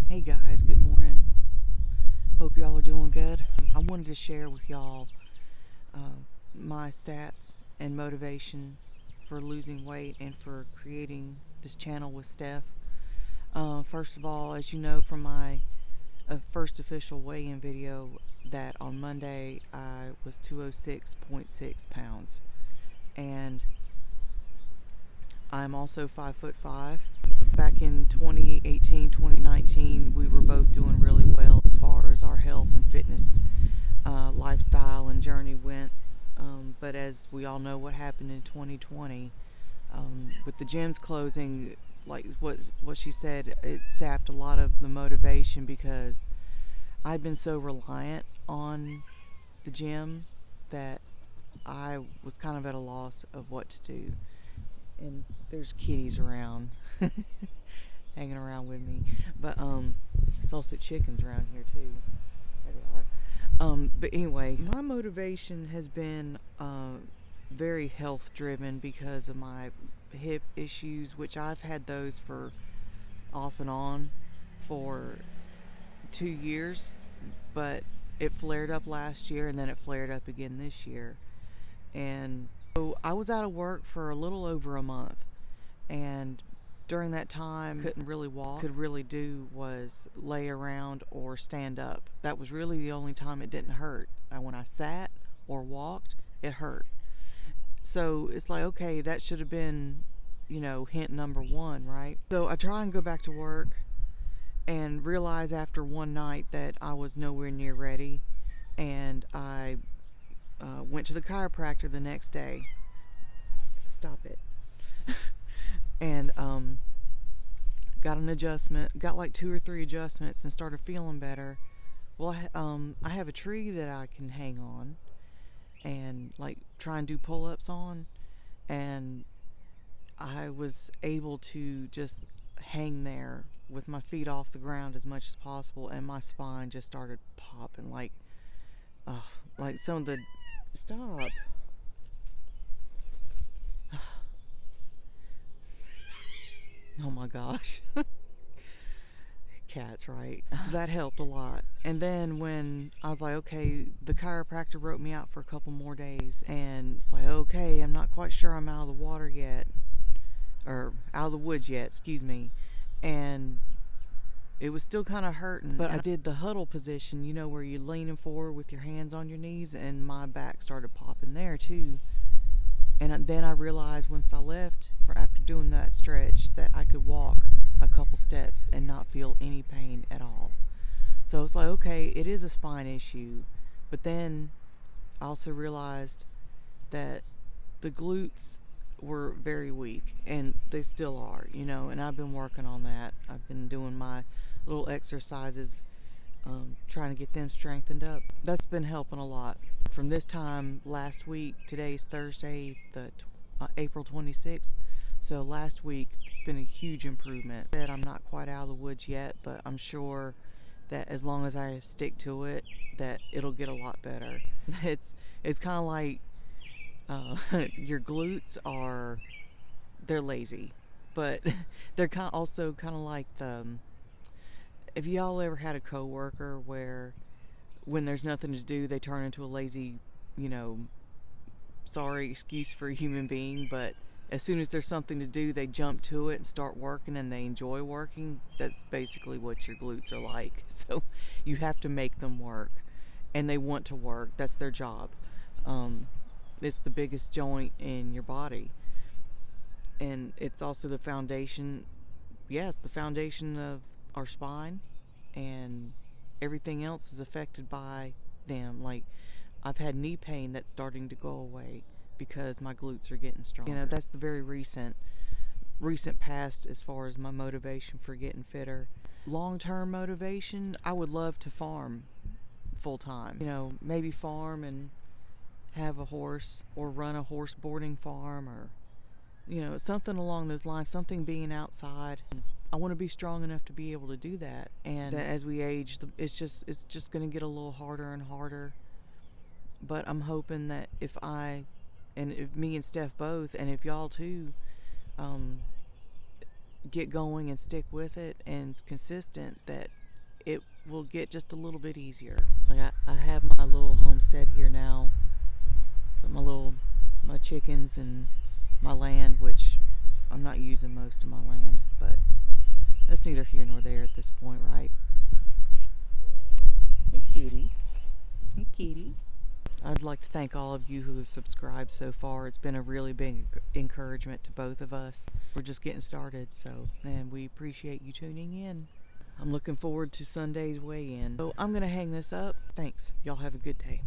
Hey guys, good morning. Hope y'all are doing good. I wanted to share with y'all uh, my stats and motivation for losing weight and for creating this channel with Steph. First of all, as you know from my first official weigh-in video, that on Monday I was 206.6 pounds, and I'm also 5'5". Back in 2018, 2019, we were both doing really well as far as our health and fitness lifestyle and journey went. But as we all know what happened in 2020, with the gyms closing, like what she said, it sapped a lot of the motivation because I've been so reliant on the gym that I was kind of at a loss of what to do. And there's kitties around hanging around with me, but there's also chickens around here too. There they are. But anyway, my motivation has been very health driven because of my hip issues, which I've had those for off and on for 2 years, but it flared up last year and then it flared up again this year. And so I was out of work for a little over a month, and during that time couldn't really walk. Could really do was lay around or stand up. That was really the only time it didn't hurt. And when I sat or walked, it hurt. So it's like, okay, that should have been, hint number one, right? So I try and go back to work and realize after one night that I was nowhere near ready, and I went to the chiropractor the next day. Stop it. And got an adjustment, got like 2 or 3 adjustments, and started feeling better. Well, I have a tree that I can hang on and like try and do pull-ups on, and I was able to just hang there with my feet off the ground as much as possible, and my spine just started popping like some of the stop. Oh my gosh. Cats, right? So that helped a lot. And then when I was like, okay, the chiropractor wrote me out for a couple more days, and it's like, okay, I'm not quite sure I'm out of the water yet, or out of the woods yet, excuse me. And it was still kind of hurting, but I did the huddle position, where you're leaning forward with your hands on your knees, and my back started popping there too. And then I realized once I left, after doing that stretch, that I could walk a couple steps and not feel any pain at all. So it's like, okay, it is a spine issue. But then I also realized that the glutes were very weak, and they still are, and I've been working on that. I've been doing my little exercises, trying to get them strengthened up. That's been helping a lot. From this time last week, today's Thursday, the April 26th, so last week it's been a huge improvement. I'm not quite out of the woods yet, but I'm sure that as long as I stick to it, that it'll get a lot better. It's kind of like your glutes they're lazy, but they're also kind of like if y'all ever had a coworker where when there's nothing to do, they turn into a lazy, sorry excuse for a human being, but as soon as there's something to do, they jump to it and start working, and they enjoy working. That's basically what your glutes are like. So you have to make them work, and they want to work. That's their job. It's the biggest joint in your body, and it's also the foundation. Yes, the foundation of our spine, and everything else is affected by them. Like, I've had knee pain that's starting to go away because my glutes are getting stronger. That's the very recent past as far as my motivation for getting fitter. Long-term motivation, I would love to farm full time. Maybe farm and have a horse, or run a horse boarding farm, or something along those lines, something being outside. I want to be strong enough to be able to do that. And that as we age, it's just going to get a little harder and harder. But I'm hoping that if me and Steph both, and if y'all too, get going and stick with it and is consistent, that it will get just a little bit easier. Like I have my little homestead here now, so my chickens and my land, which I'm not using most of my land, but that's neither here nor there at this point, right? Hey, kitty. Hey, kitty. I'd like to thank all of you who have subscribed so far. It's been a really big encouragement to both of us. We're just getting started, and we appreciate you tuning in. I'm looking forward to Sunday's weigh-in. So I'm going to hang this up. Thanks. Y'all have a good day.